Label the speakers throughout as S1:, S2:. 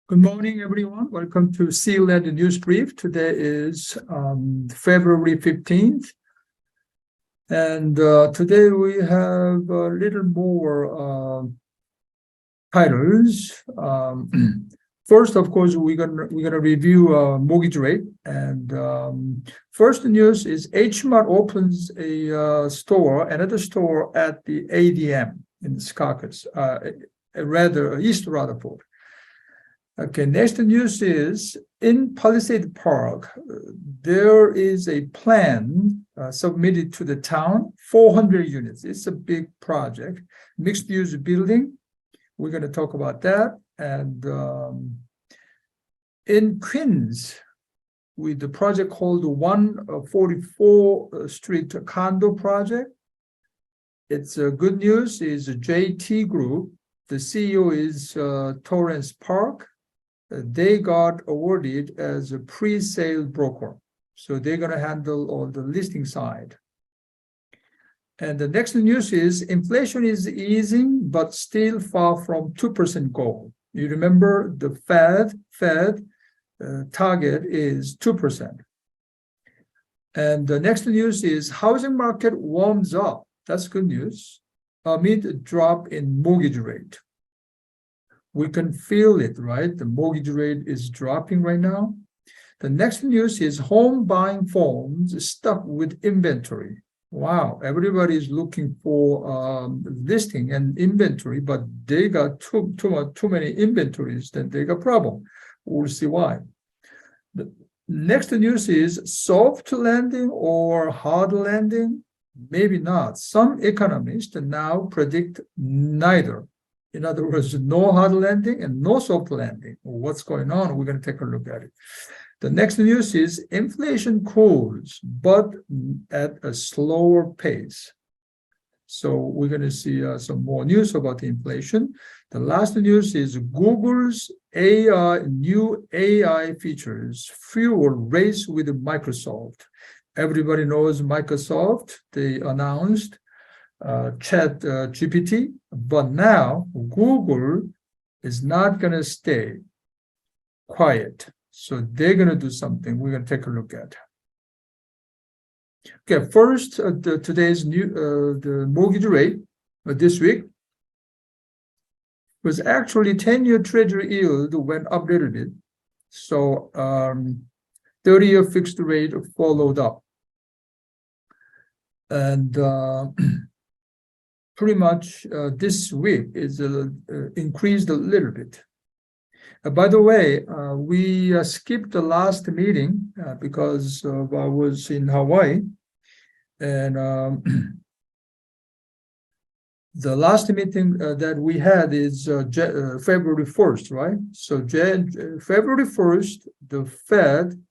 S1: Good morning, everyone. Welcome to C-led News Brief. Today is February 15th. And today we have a little more titles. First, of course, we're gonna review mortgage rate. And first news is H-Mart opens another store at the ADM in Secaucus, East Rutherford. Okay, next news is in Palisade Park, there is a plan submitted to the town, 400 units. It's a big project, mixed use building. We're going to talk about that. And in Queens, with the project called 144 Street Condo Project, it's good news is JTGroup. The CEO is Torrance Park. They got awarded as a pre-sale broker. So they're going to handle all the listing side. And the next news is inflation is easing, but still far from 2% goal. You remember the Fed target is 2%. And the next news is housing market warms up. That's good news. Amid a drop in mortgage rate. We can feel it, right? The mortgage rate is dropping right now. The next news is home buying firms stuck with inventory. Wow, everybody is looking for listing and inventory, but they got too many inventories, then they got problem. We'll see why. The next news is soft landing or hard landing? Maybe not. Some economists now predict neither. In other words, no hard landing and no soft landing. What's going on? We're going to take a look at it. The next news is inflation cools, but at a slower pace. So we're going to see some more news about the inflation. The last news is Google's new AI features fuel race with Microsoft. Everybody knows Microsoft. They announced Chat GPT, but now Google is not going to stay quiet. So they're going to do something. We're going to take a look at. Okay, first, today's the mortgage rate this week was actually 10-year Treasury yield went up a little bit. So 30-year fixed rate followed up. And pretty much this week is increased a little bit. By the way, we skipped the last meeting because I was in Hawaii, and the last meeting that we had is February 1st, right? So February 1st, the Fed,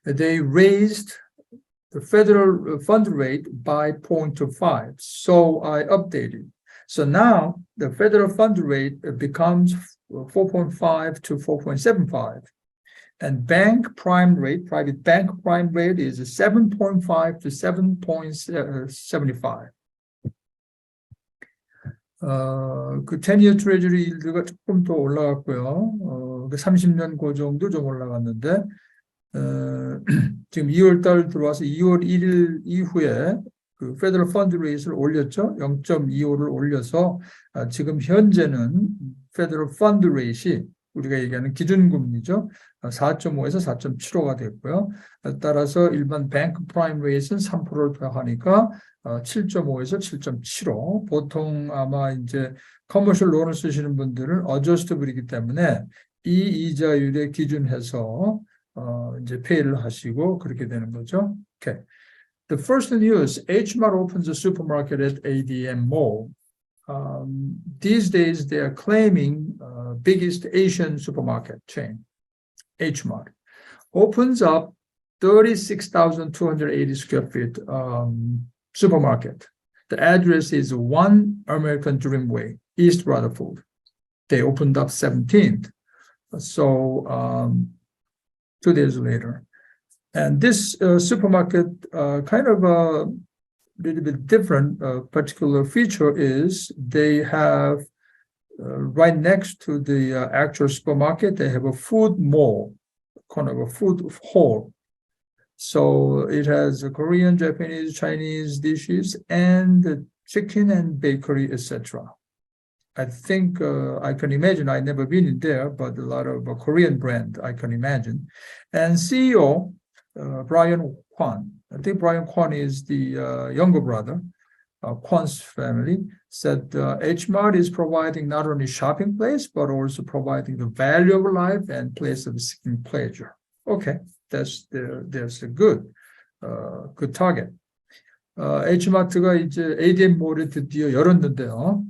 S1: they raised the federal fund rate by 0.25. So I updated. So now the federal fund rate becomes 4.5 to 4.75. And bank prime rate, private bank prime rate is 7.5 to 7.75. 그 10-year treasury yield가 조금 더 올라갔고요. 30년 고정도 좀 올라갔는데, 지금 2월달 들어와서 2월 1일 이후에 그 페더럴 펀드 레이트를 올렸죠. 0.25를 올려서 지금 현재는 페더럴 펀드 레이트이 우리가 얘기하는 기준금리죠. 4.5에서 4.75가 됐고요. 따라서 일반 뱅크 프라임 레이트는 3%를 더하니까 7.5에서 7.75. 보통 아마 이제 커머셜 론을 쓰시는 분들은 어저스트블이기 때문에 이 이자율에 기준해서 이제 페이를 하시고 그렇게 되는 거죠. Okay. The first news, H-Mart opens a supermarket at ADM Mall. These days, they are claiming biggest Asian supermarket chain, H-Mart, opens up 36,280 square feet supermarket. The address is 1 American Dream Way, East Rutherford. They opened up 17th. So 2 days later. And this supermarket kind of a little bit different particular feature is they have right next to the actual supermarket, they have a food mall, kind of a food hall. So it has Korean, Japanese, Chinese dishes, and chicken and bakery, etc. I think I can imagine, I've never been in there, but a lot of Korean brand, I can imagine. And CEO, Brian Kwan, I think Brian Kwan is the younger brother, Kwan's family, said H-Mart is providing not only shopping place, but also providing the value of life and place of seeking pleasure. Okay, that's a good target. H마트가 이제 ADM몰에 드디어 열었는데요.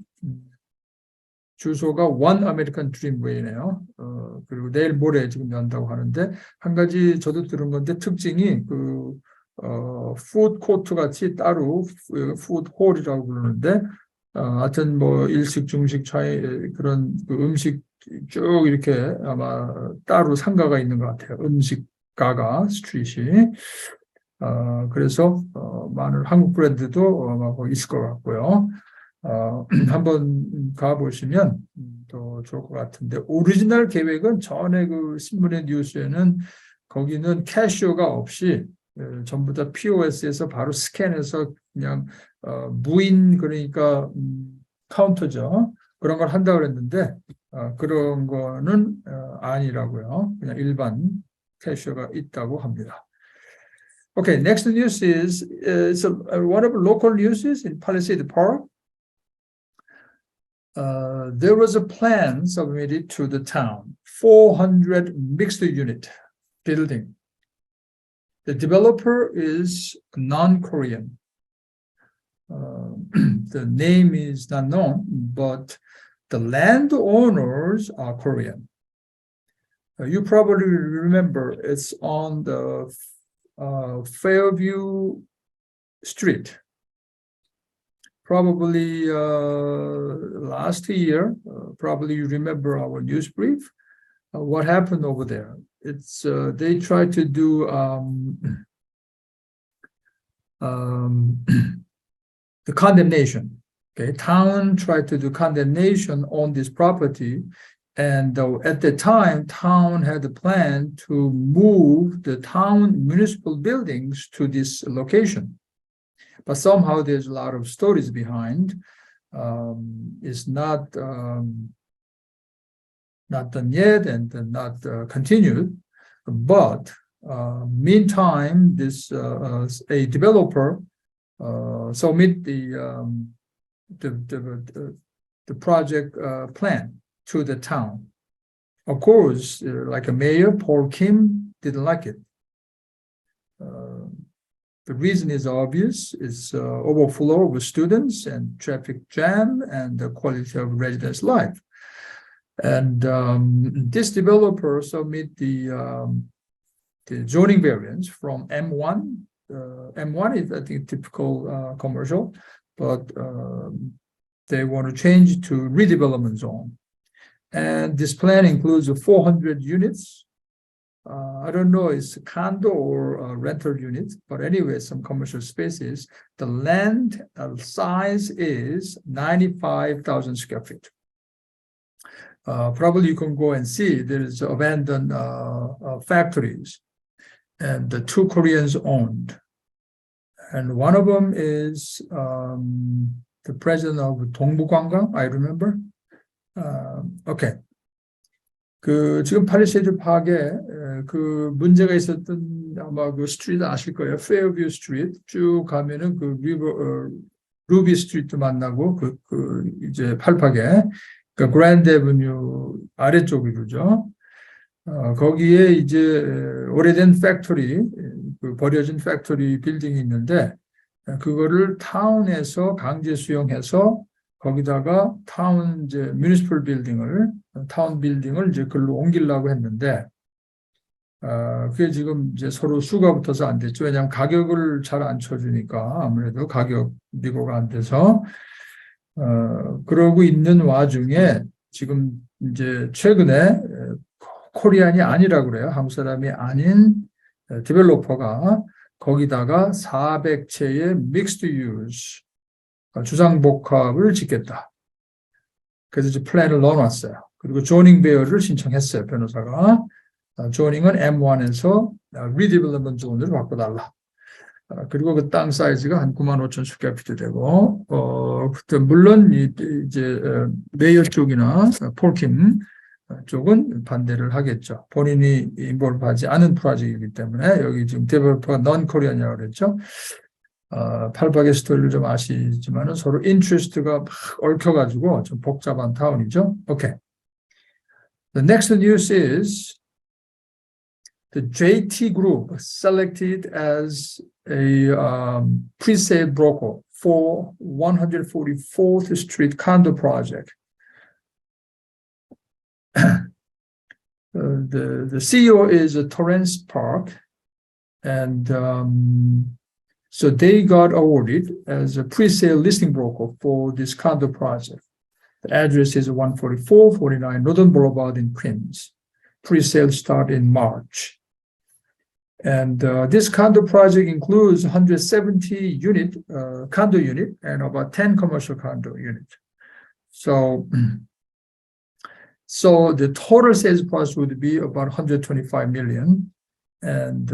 S1: 주소가 원 아메리칸 드림웨이네요. 그리고 내일 모레 지금 연다고 하는데, 한 가지 저도 들은 건데 특징이 푸드 코트 같이 따로 푸드 홀이라고 부르는데, 하여튼 뭐 일식, 중식, 차이 그런 음식 쭉 이렇게 아마 따로 상가가 있는 것 같아요. 음식가가 스트릿이. 그래서 많은 한국 브랜드도 아마 거기 있을 것 같고요. 한번 가보시면 더 좋을 것 같은데, 오리지널 계획은 전에 그 신문의 뉴스에는 거기는 캐시어가 없이 전부 다 POS에서 바로 스캔해서 그냥 무인, 그러니까 카운터죠. 그런 걸 한다고 그랬는데 그런 거는 아니라고요. 그냥 일반 캐시어가 있다고 합니다. Okay, next news is one of the local news in Palisade Park. There was a plan submitted to the town, 400 mixed unit building. The developer is non-Korean. The name is not known, but the landowners are Korean. You probably remember it's on the Fairview Street. Probably last year, probably you remember our news brief. What happened over there? It's they tried to do the condemnation. Okay, town tried to do condemnation on this property, and at the time, town had a plan to move the town municipal buildings to this location. But somehow there's a lot of stories behind. It's not done yet and not continued. But meantime, this a developer submit the project plan to the town. Of course, like a mayor, Paul Kim, didn't like it. The reason is obvious. It's overflow of students and traffic jam and the quality of residents' life. And this developer submit the zoning variance from M1. M1 is, I think, typical commercial, but they want to change to redevelopment zone. And this plan includes 400 units. I don't know, it's a condo or rental units, but anyway, some commercial spaces. The land size is 95,000 square feet. Probably you can go and see there's abandoned factories, and the two Koreans owned. And one of them is the president of 동부관광, I remember. Okay. 지금 팔리세이드 파크에 그 문제가 있었던 아마 그 스트리트 아실 거예요. 페어뷰 스트리트 쭉 가면은 그 루비 스트리트 만나고 이제 팔팍에 그 그랜드 애버뉴 아래쪽이죠. 거기에 이제 오래된 팩토리, 그 버려진 팩토리 빌딩이 있는데 그거를 타운에서 강제 수용해서 거기다가 타운 이제 뮤니시플 빌딩을 타운 빌딩을 이제 글로 옮기려고 했는데 그게 지금 이제 서로 수가 붙어서 안 됐죠. 왜냐하면 가격을 잘 안 쳐주니까 아무래도 가격 비교가 안 돼서 그러고 있는 와중에 지금 이제 최근에 코리안이 아니라고 그래요. 한국 사람이 아닌 디벨로퍼가 거기다가 400채의 믹스드 유즈 주상복합을 짓겠다. 그래서 이제 플랜을 넣어놨어요. 그리고 조닝 배열을 신청했어요, 변호사가. 조닝은 M1에서 리디벨롭먼트 존으로 바꿔달라. 그리고 그 땅 사이즈가 한 95,000 스퀘어피트 되고, 그때 물론 이제 메이어 쪽이나 폴킴 쪽은 반대를 하겠죠. 본인이 인볼브하지 않은 프로젝트이기 때문에 여기 지금 데벨로퍼가 넌 코리안이라고 그랬죠. 팔박의 스토리를 좀 아시지만은 서로 인트레스트가 막 얽혀가지고 좀 복잡한 타운이죠. 오케이. The next news is the JT그룹 selected as a pre-sale broker for 144th Street condo project. The CEO is Torrance Park, and so they got awarded as a pre-sale listing broker for this condo project. The address is 14449 Northern Boulevard in Queens. Pre-sale start in March. And this condo project includes 170 unit condo unit and about 10 commercial condo unit. So the total sales price would be about 125 million. And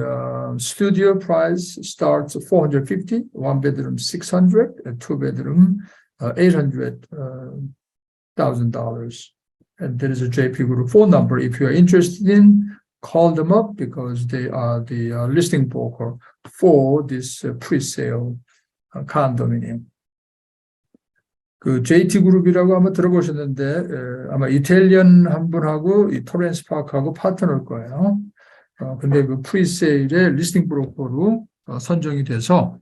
S1: studio price starts at 450, one bedroom 600, a two bedroom $800,000. And there is a JP Group phone number. If you are interested in, call them up because they are the listing broker for this pre-sale condominium. 그 JT그룹이라고 아마 들어보셨는데 아마 이탈리안 한 분하고 이 토렌스 파크하고 파트너일 거예요. 근데 그 프리세일의 리스팅 브로커로 선정이 돼서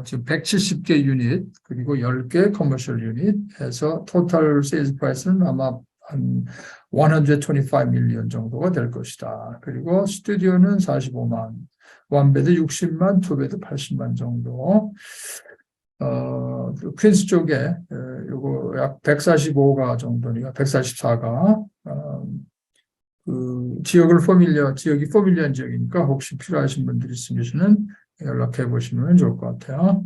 S1: 지금 170개 유닛 그리고 10개 커머셜 유닛 해서 토탈 세일즈 프라이스는 아마 한 125 밀리언 정도가 될 것이다. 그리고 스튜디오는 45만, 원베드 60만, 투베드 80만 정도. 퀸스 쪽에 요거 약 145가 정도니까 144가 그 지역이 포밀리한 지역이니까 혹시 필요하신 분들 있으면 연락해 보시면 좋을 것 같아요.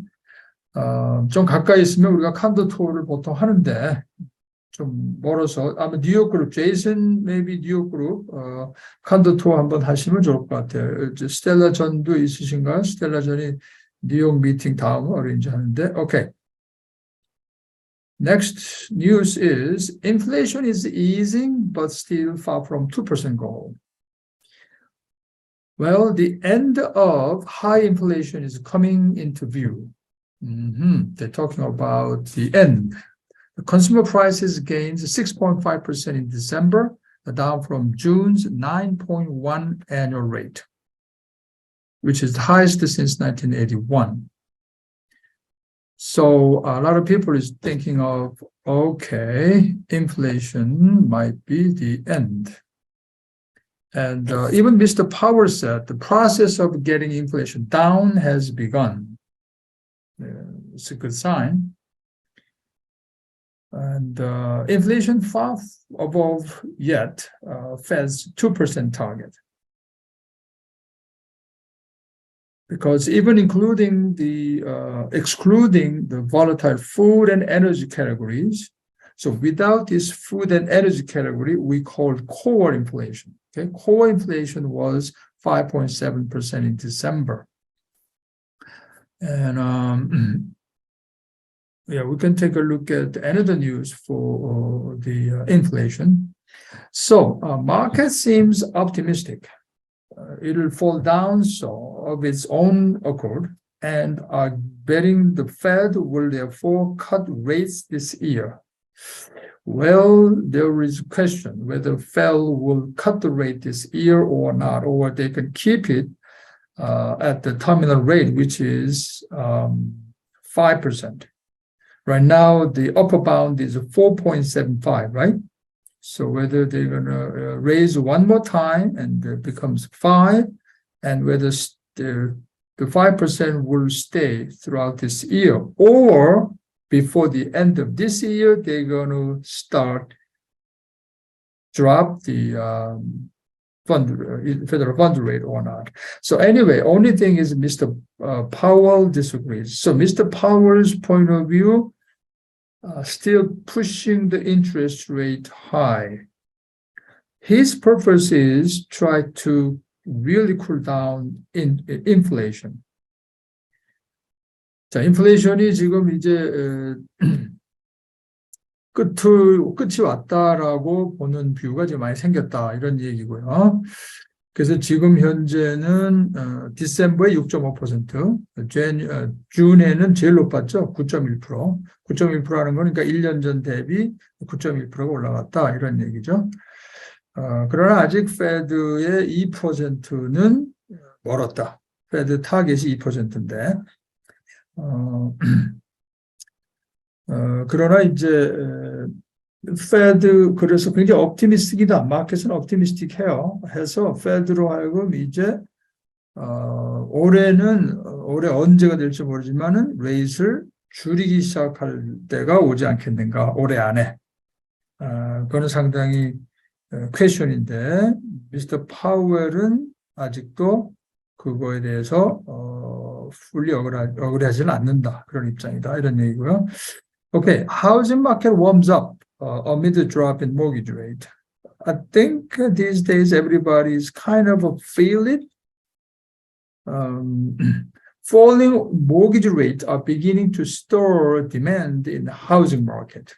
S1: 좀 가까이 있으면 우리가 칸도 투어를 보통 하는데 좀 멀어서 아마 뉴욕 그룹 제이슨 maybe 뉴욕 그룹 칸도 투어 한번 하시면 좋을 것 같아요. 스텔라 전도 있으신가요? 스텔라 전이 뉴욕 미팅 다음 어레인지 하는데 오케이. Next news is inflation is easing but still far from 2% goal. Well, the end of high inflation is coming into view. They're talking about the end. The consumer prices gained 6.5% in December, down from June's 9.1 annual rate, which is the highest since 1981. So a lot of people is thinking of, okay, inflation might be the end. And even Mr. Powell said the process of getting inflation down has begun. It's a good sign. And inflation far above yet Fed's 2% target. Because even excluding the volatile food and energy categories, so without this food and energy category, we called core inflation. Okay, core inflation was 5.7% in December. And yeah, we can take a look at another news for the inflation. So market seems optimistic. It'll fall down so of its own accord and are betting the Fed will therefore cut rates this year. Well, there is a question whether Fed will cut the rate this year or not, or they can keep it at the terminal rate, which is 5%. Right now, the upper bound is 4.75, right? So whether they're going to raise one more time and it becomes 5, and whether the 5% will stay throughout this year, or before the end of this year, they're going to start drop the federal fund rate or not. So anyway, only thing is Mr. Powell disagrees. So Mr. Powell's point of view, still pushing the interest rate high. His purpose is try to really cool down inflation. 자, 인플레이션이 지금 이제 끝이 왔다라고 보는 뷰가 지금 많이 생겼다 이런 얘기고요. 그래서 지금 현재는 디셈버에 6.5%, 준에는 제일 높았죠. 9.1%. 9.1%라는 건 그러니까 1년 전 대비 9.1%가 올라갔다 이런 얘기죠. 그러나 아직 페드의 2%는 멀었다. 페드 타겟이 2%인데 그러나 이제 페드 그래서 굉장히 옵티미스틱이다. 마켓은 옵티미스틱해요. 해서 페드로 하여금 이제 올해 언제가 될지 모르지만은 레이트를 줄이기 시작할 때가 오지 않겠는가 올해 안에. 그거는 상당히 퀘션인데 미스터 파우엘은 아직도 그거에 대해서 fully 억울하지는 않는다. 그런 입장이다. 이런 얘기고요. Okay, housing market warms up amid the drop in mortgage rate. I think these days everybody is kind of feel it. Falling mortgage rates are beginning to store demand in the housing market.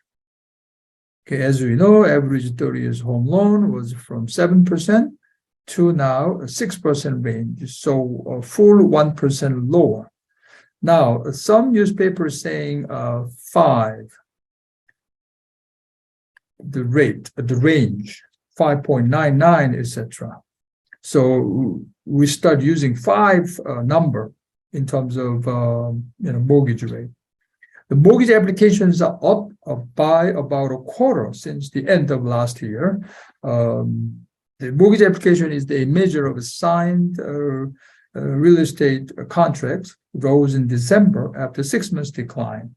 S1: Okay, as we know, average 30 years home loan was from 7% to now a 6% range, so a full 1% lower. Now, some newspapers saying 5, the range, 5.99, etc. So we start using 5 number in terms of mortgage rate. The mortgage applications are up by about a quarter since the end of last year. The mortgage application is a measure of signed real estate contracts, rose in December after 6 months decline.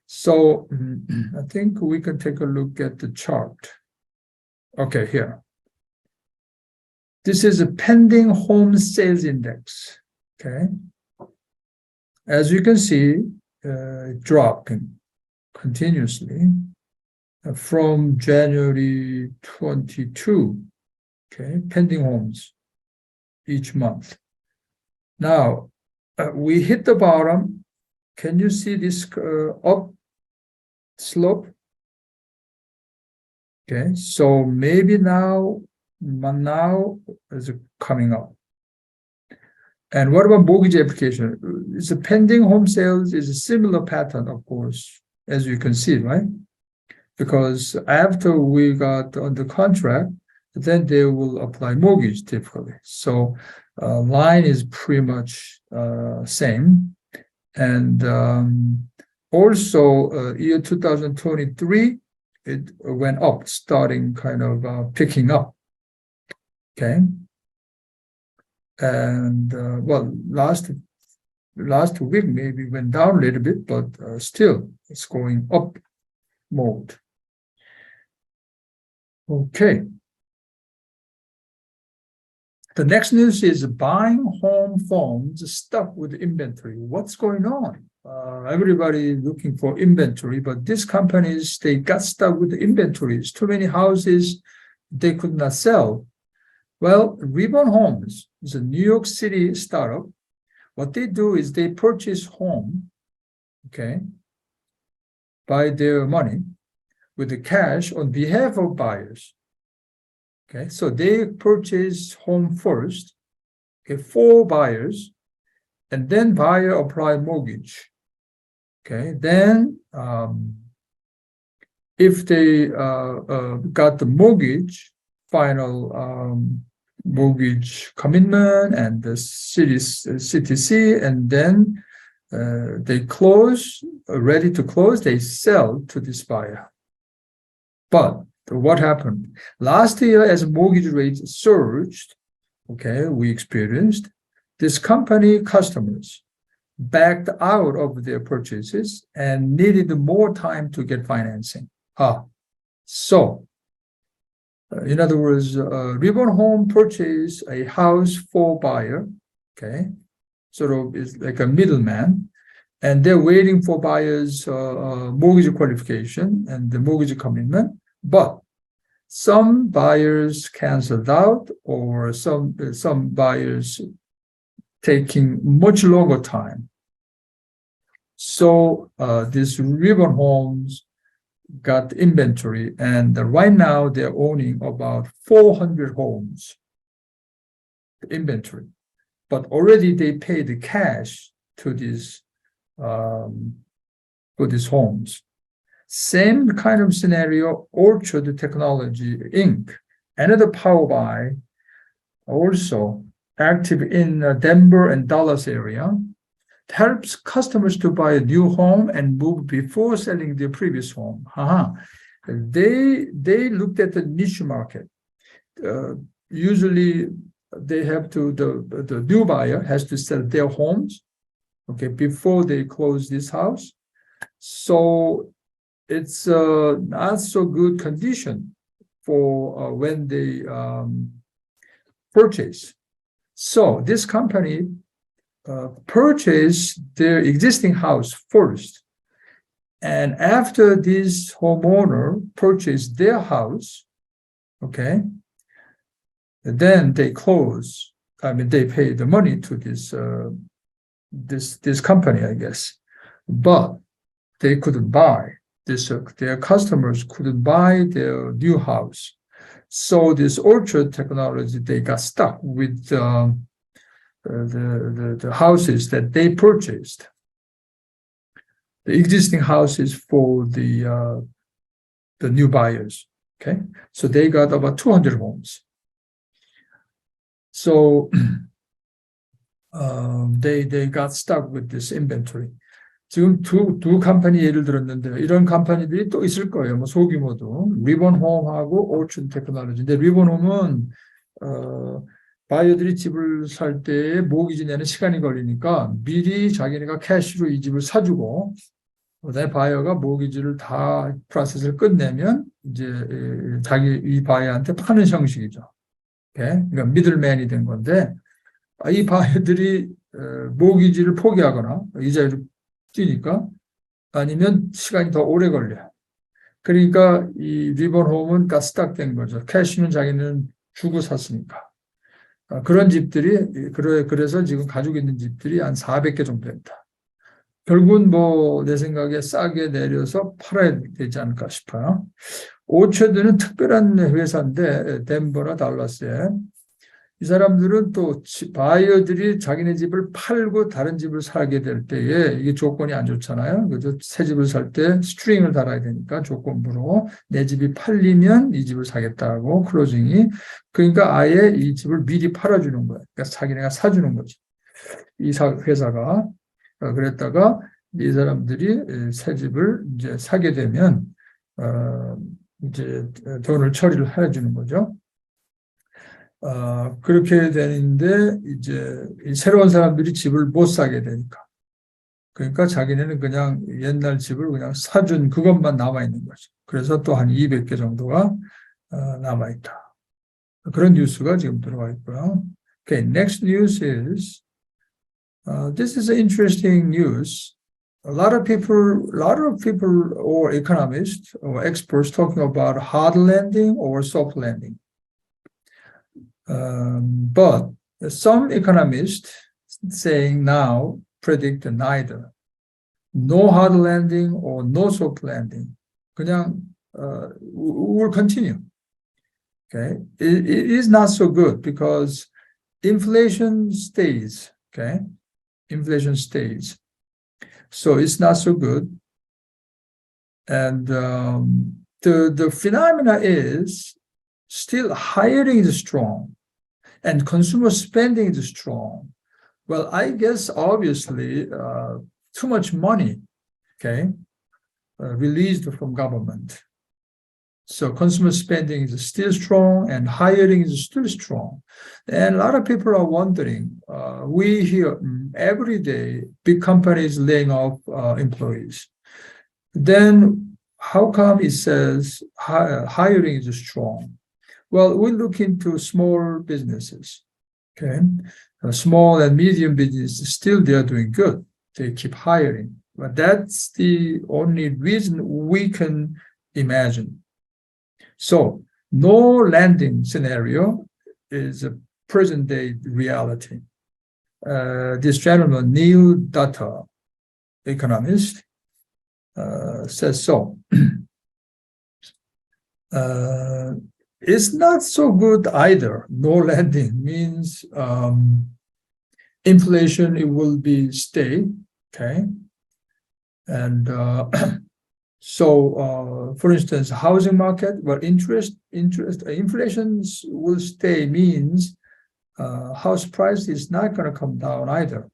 S1: So I think we can take a look at the chart. Okay, here. This is a pending home sales index. Okay. As you can see, dropping continuously from January 22. Okay, pending homes each month. Now, we hit the bottom. Can you see this up slope? Okay, so maybe now is coming up. And what about mortgage application? It's a pending home sales is a similar pattern, of course, as you can see, right? Because after we got under contract, then they will apply mortgage typically. So line is pretty much same. And also year 2023, it went up, starting kind of picking up. Okay. And well, last week maybe went down a little bit, but still it's going up mode. Okay. The next news is buying home phones stuck with inventory. What's going on? Everybody looking for inventory, but these companies, they got stuck with the inventories. Too many houses they could not sell. Well, Ribbon Homes is a New York City startup. What they do is they purchase home, okay, by their money with the cash on behalf of buyers. Okay, so they purchase home first, okay, for buyers, and then buyer apply mortgage. Okay, then if they got the mortgage, final mortgage commitment and the CTC, and then they close, ready to close, they sell to this buyer. But what happened? Last year, as mortgage rates surged, okay, we experienced, this company customers backed out of their purchases and needed more time to get financing. So in other words, Ribbon Home purchased a house for buyer, okay, sort of is like a middleman, and they're waiting for buyers' mortgage qualification and the mortgage commitment, but some buyers canceled out, or some buyers taking much longer time. So these Ribbon Homes got inventory, and right now they're owning about 400 homes inventory, but already they paid the cash to these homes. Same kind of scenario, Orchard Technology Inc., another power buy, also active in Denver and Dallas area, helps customers to buy a new home and move before selling their previous home. They looked at the niche market. Usually they have to, the new buyer has to sell their homes, okay, before they close this house. So it's not so good condition for when they purchase. So this company purchased their existing house first, and after this homeowner purchased their house, okay, then they close. I mean, they pay the money to this company, I guess, but they couldn't buy this. Their customers couldn't buy their new house. So this Orchard Technology, they got stuck with the houses that they purchased, the existing houses for the new buyers. Okay, so they got about 200 homes. So they got stuck with this inventory. 지금 두 컴퍼니 예를 들었는데 이런 컴퍼니들이 또 있을 거예요. 뭐 소규모도 리본홈하고 오춘 테크놀로지인데 리본홈은 바이어들이 집을 살 때 모기지 내는 시간이 걸리니까 미리 자기네가 캐시로 이 집을 사주고 그다음에 바이어가 모기지를 다 프로세스를 끝내면 이제 자기 이 바이어한테 파는 형식이죠. 오케이? 그러니까 미들맨이 된 건데 이 바이어들이 모기지를 포기하거나 이자를 뛰니까 아니면 시간이 더 오래 걸려요. 그러니까 이 리본홈은 가스딱된 거죠. 캐시는 자기는 주고 샀으니까. 그런 집들이 그래서 지금 가지고 있는 집들이 한 400개 정도 된다. 결국은 뭐 내 생각에 싸게 내려서 팔아야 되지 않을까 싶어요. 오처드는 특별한 회사인데 덴버나 달라스에 이 사람들은 또 바이어들이 자기네 집을 팔고 다른 집을 사게 될 때에 이게 조건이 안 좋잖아요. 그래서 새 집을 살 때 스트링을 달아야 되니까 조건부로 내 집이 팔리면 이 집을 사겠다고 클로징이. 그러니까 아예 이 집을 미리 팔아주는 거예요. 그러니까 자기네가 사주는 거지. 이 회사가 그랬다가 이 사람들이 새 집을 이제 사게 되면 이제 돈을 처리를 해주는 거죠. 그렇게 되는데 이제 새로운 사람들이 집을 못 사게 되니까. 그러니까 자기네는 그냥 옛날 집을 그냥 사준 그것만 남아있는 거죠. 그래서 또 한 200개 정도가 남아있다. 그런 뉴스가 지금 들어와 있고요. Okay, next news is, this is an interesting news. A lot of people or economists or experts talking about hard landing or soft landing. But some economists saying now predict neither. No hard landing or no soft landing. 그냥 will continue. Okay, it is not so good because inflation stays. Okay, inflation stays. So it's not so good. And the phenomena is still hiring is strong. And consumer spending is strong. Well, I guess obviously too much money, okay, released from government. So consumer spending is still strong and hiring is still strong. And a lot of people are wondering, we hear every day big companies laying off employees. Then how come it says hiring is strong? Well, we look into small businesses, okay? Small and medium businesses, still they are doing good. they keep hiring. But that's the only reason we can imagine. So no landing scenario is a present-day reality. This gentleman, Neil Dutta, economist, says so. It's not so good either. No landing means inflation, it will be stay, okay? And so, for instance, housing market, well, inflation will stay means house price is not going to come down either.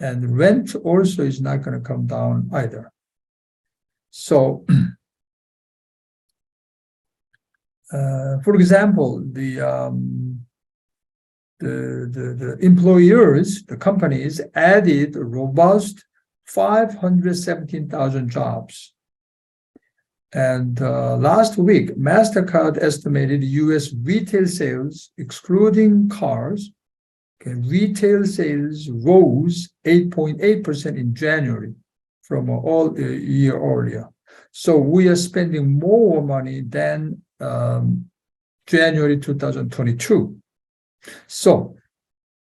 S1: And rent also is not going to come down either. So, for example, the employers, the companies added a robust 517,000 jobs. And last week, MasterCard estimated US retail sales, excluding cars, retail sales rose 8.8% in January from all year earlier. So we are spending more money than January 2022. So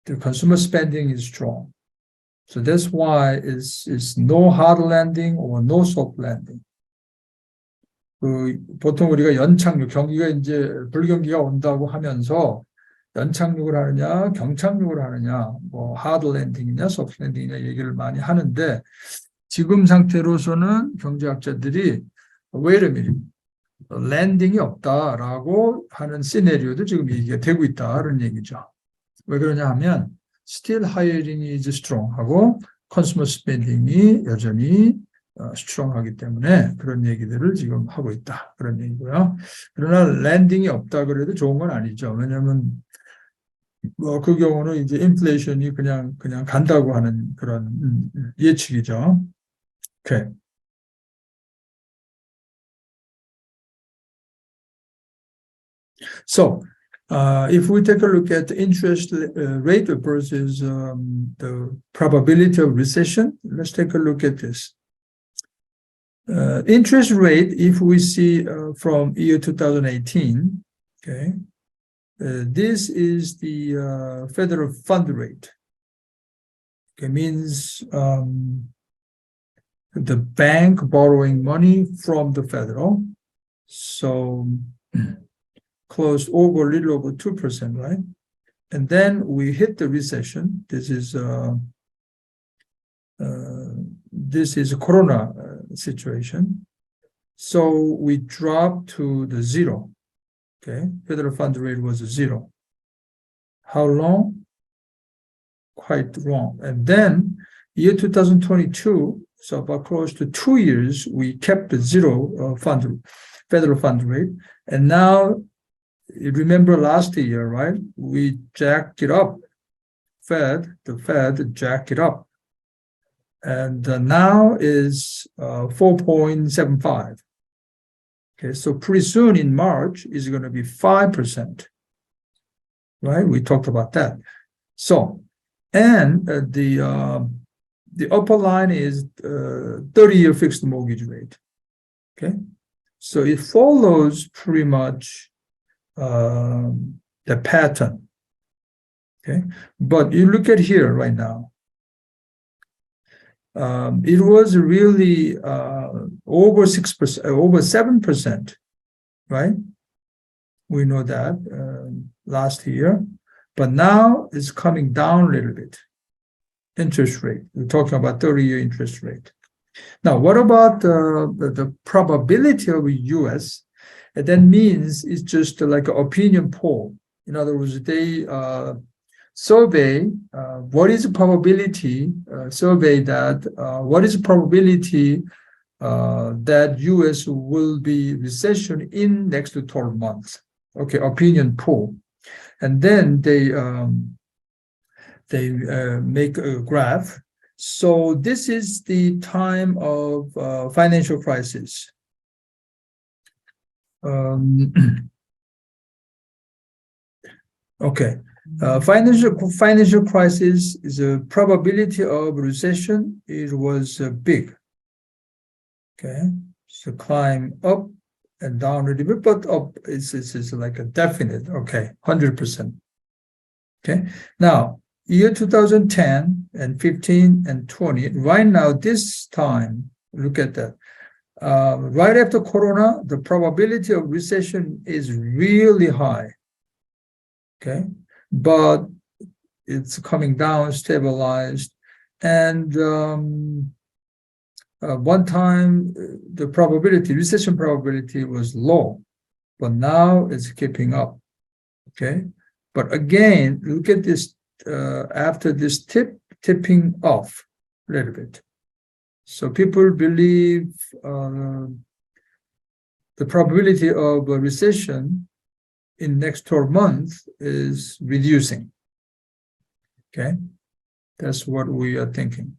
S1: the consumer spending is strong. So that's why it's no hard landing or no soft landing. 보통 우리가 연착륙, 경기가 이제 불경기가 온다고 하면서 연착륙을 하느냐, 경착륙을 하느냐, 뭐 하드 랜딩이냐, 소프트 랜딩이냐 얘기를 많이 하는데 지금 상태로서는 경제학자들이 wait a minute, 랜딩이 없다라고 하는 시나리오도 지금 얘기가 되고 있다는 얘기죠. 왜 그러냐 하면 still hiring is strong 하고 consumer spending이 여전히 strong하기 때문에 그런 얘기들을 지금 하고 있다. 그런 얘기고요. 그러나 랜딩이 없다 그래도 좋은 건 아니죠. 왜냐하면 그 경우는 이제 인플레이션이 그냥 간다고 하는 그런 예측이죠. 오케이. So, if we take a look at the interest rate versus the probability of recession, let's take a look at this. Interest rate, if we see from year 2018, okay, this is the federal fund rate. Okay, means the bank borrowing money from the federal. So closed over a little over 2%, right? And then we hit the recession. This is a corona situation. So we dropped to the zero. Okay, federal fund rate was 0. How long? Quite long. And then year 2022, so about close to 2 years, we kept the zero federal fund rate. And now, you remember last year, right? We jacked it up. The Fed jacked it up. And now is 4.75. Okay, so pretty soon in March is going to be 5%. Right? We talked about that. So, and the upper line is 30-year fixed mortgage rate. Okay, so it follows pretty much the pattern. Okay, but you look at here right now. It was really over 6%, over 7%, right? We know that last year, but now it's coming down a little bit. Interest rate, we're talking about 30-year interest rate. Now, what about the probability of US? That means it's just like an opinion poll. In other words, they survey what is the probability, what is the probability that US will be recession in next to 12 months. Okay, opinion poll. And then they make a graph. So this is the time of financial crisis. Okay, Financial crisis is a probability of recession. It was big. Okay, so climb up and down a little bit, but up is like a definite. Okay, 100%. Okay, now year 2010 and 15 and 20. Right now, this time, look at that. Right after Corona, the probability of recession is really high. Okay, but it's coming down, stabilized, and one time the recession probability was low, but now it's keeping up. Okay, but again, look at this after this tipping off a little bit. So people believe the probability of a recession in next 12 months is reducing. Okay, that's what we are thinking.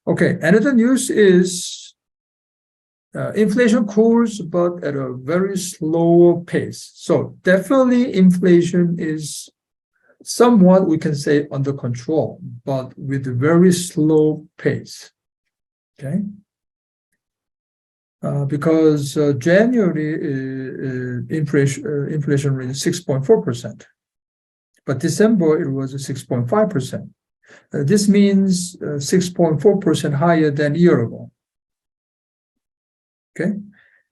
S1: Okay, another news is inflation cools, but at a very slow pace. So definitely inflation is somewhat, we can say, under control, but with a very slow pace. Okay, because January inflation rate is 6.4%, but December it was 6.5%. This means 6.4% higher than a year ago. Okay,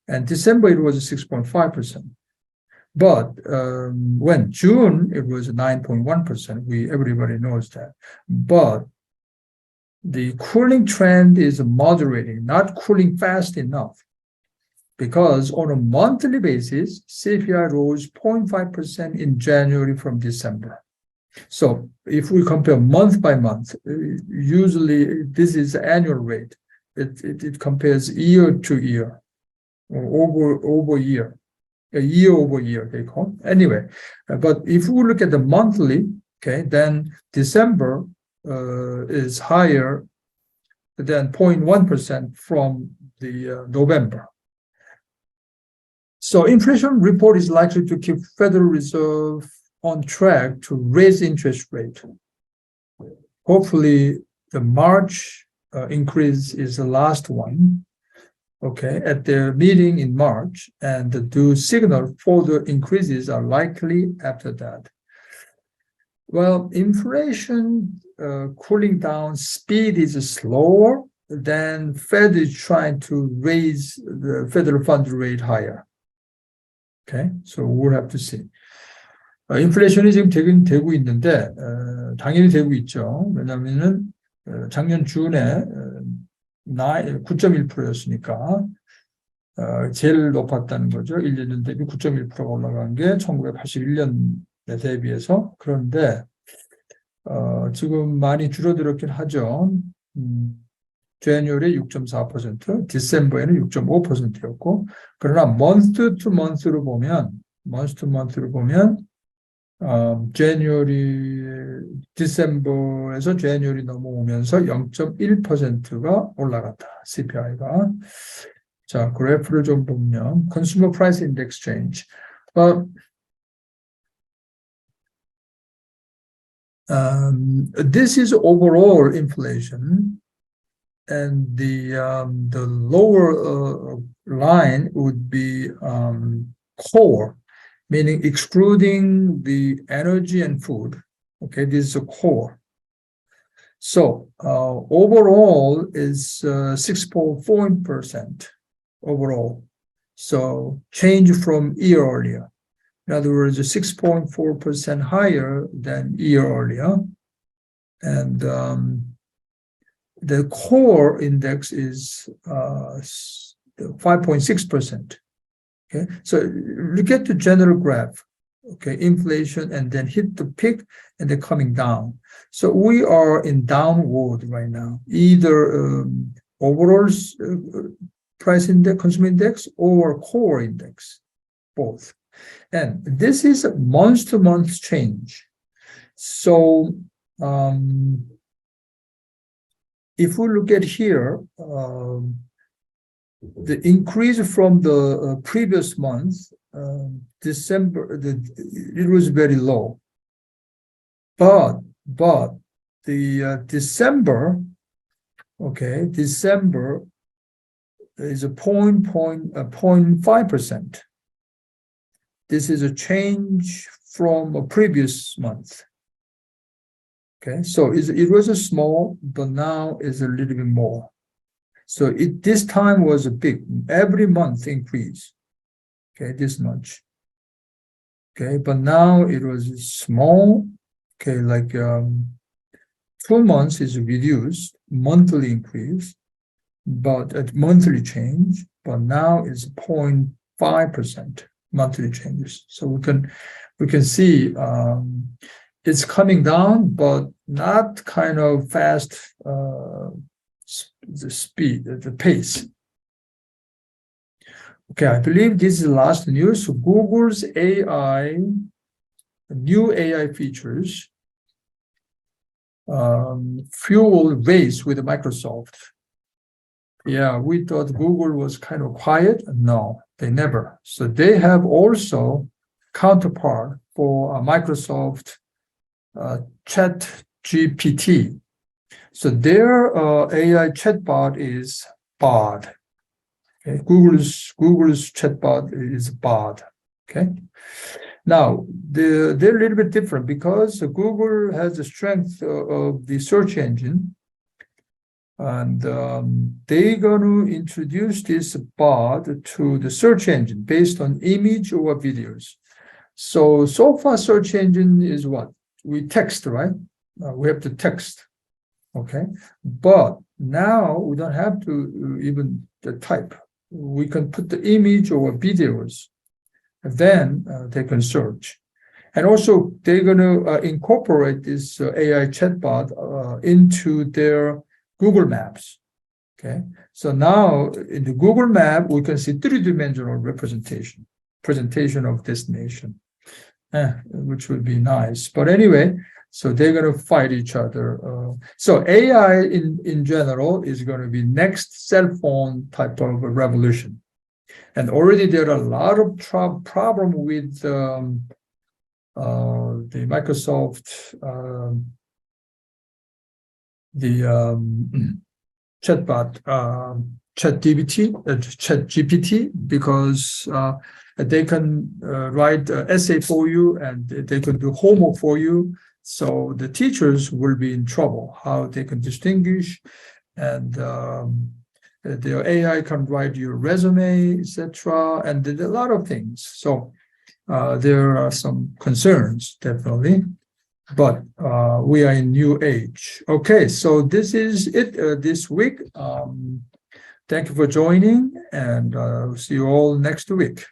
S1: and December it was 6.5%. But when June it was 9.1%, everybody knows that. But the cooling trend is moderating, not cooling fast enough, because on a monthly basis, CPI rose 0.5% in January from December. So if we compare month by month, usually this is the annual rate. It compares year to year or over year. Year over year, they call it. Anyway, but if we look at the monthly, okay, then December is higher than 0.1% from the November. So inflation report is likely to keep Federal Reserve on track to raise interest rate. Hopefully, the March increase is the last one. Okay, at their meeting in March, and the signal further increases are likely after that. Well, inflation cooling down speed is slower than Fed is trying to raise the federal funds rate higher. Okay, so we'll have to see. 인플레이션이 지금 되고 있는데 당연히 되고 있죠. 왜냐하면은 작년 중에 9.1%였으니까 제일 높았다는 거죠. 1, 2년 대비 9.1%가 올라간 게 1981년에 대비해서. 그런데 지금 많이 줄어들었긴 하죠. January 6.4%, December에는 6.5%였고, 그러나 month to month로 보면 January, December에서 January 넘어오면서 0.1%가 올라갔다. CPI가. 자, 그래프를 좀 보면 Consumer Price Index Change. This is overall inflation, and the lower line would be core, meaning excluding the energy and food. Okay, this is a core. So overall is 6.4% overall. So change from year earlier. In other words, 6.4% higher than year earlier. And the core index is 5.6%. Okay, so look at the general graph. Okay, inflation and then hit the peak and then coming down. So we are in downward right now, either overall price index, consumer index, or core index, both. And this is a month-to-month change. So if we look at here, the increase from the previous month December, it was very low. But the December, okay, December is a 0.5%. This is a change from a previous month. Okay, so it was a small, but now is a little bit more. So this time was a big, every month increase. Okay, this much. Okay, but now it was small. Okay, like 2 months is reduced, monthly increase, but at monthly change, but now it's 0.5% monthly changes. So we can see it's coming down, but not kind of fast, the speed, the pace. Okay, I believe this is the last news. So Google's new AI features fuel race with Microsoft. Yeah, we thought Google was kind of quiet. No, they never. So they have also counterpart for Microsoft ChatGPT. So their AI chatbot is Bard. Okay, Google's chatbot is Bard. Okay. Now they're a little bit different because Google has the strength of the search engine, and they're going to introduce this Bard to the search engine based on image or videos. So far, search engine is what? We text, right? We have to text, okay? But now we don't have to even type. We can put the image or videos, and then they can search. And also, they're going to incorporate this AI chatbot into their Google Maps, okay? So now in the Google Map, we can see three-dimensional presentation of destination, which would be nice. But anyway, so they're going to fight each other. So AI in general is going to be next cell phone type of a revolution. And already there are a lot of problem with the Microsoft, chatbot, ChatGPT, because they can write essay for you and they can do homework for you. So the teachers will be in trouble, how they can distinguish, and the AI can write your resume, etc. And a lot of things. So there are some concerns, definitely. But we are in new age. Okay, so this is it this week. Thank you for joining, and see you all next week.